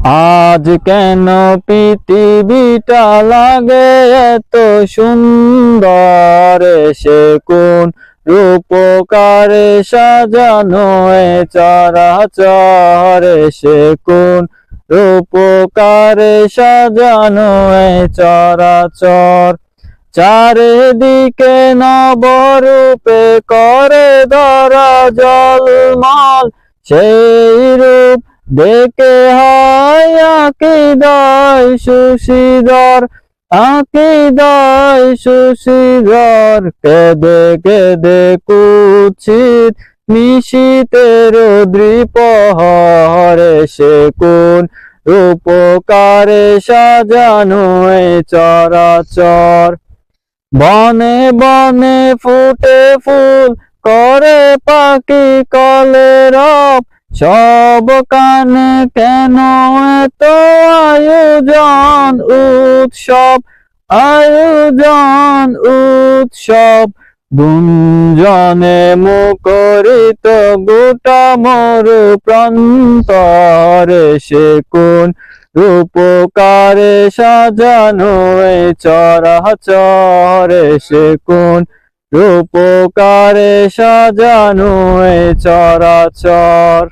আজ কেন পৃথিবীটা লাগে এত সুন্দর, সে কোন রূপকারে সাজানো এ চরাচর, সে কোন রূপকারে সাজানো এ চরাচর। চারিদিকে নবরূপে করে ধরা জলমল, সেই রূপ দেখে হয় আকিদায় সুশীদর, আকিদায় সুশীদর। কেঁদে কেঁদে কুৎসিত নিশীথের দ্বিপ্রহরে, সে কোন রূপকারে সাজানো এ চরাচর। বনে বনে ফুটে ফুল করে পাখি কলরব, সব কানে কেন এত আয়োজন উৎসব, আয়োজন উৎসব। গুঞ্জনে মুখরিত গোটা মরু প্রান্তরে, সে কোন রূপকারে সাজানো এ চরাচরে, সে কোন রূপকারে সাজানো এ চরাচর।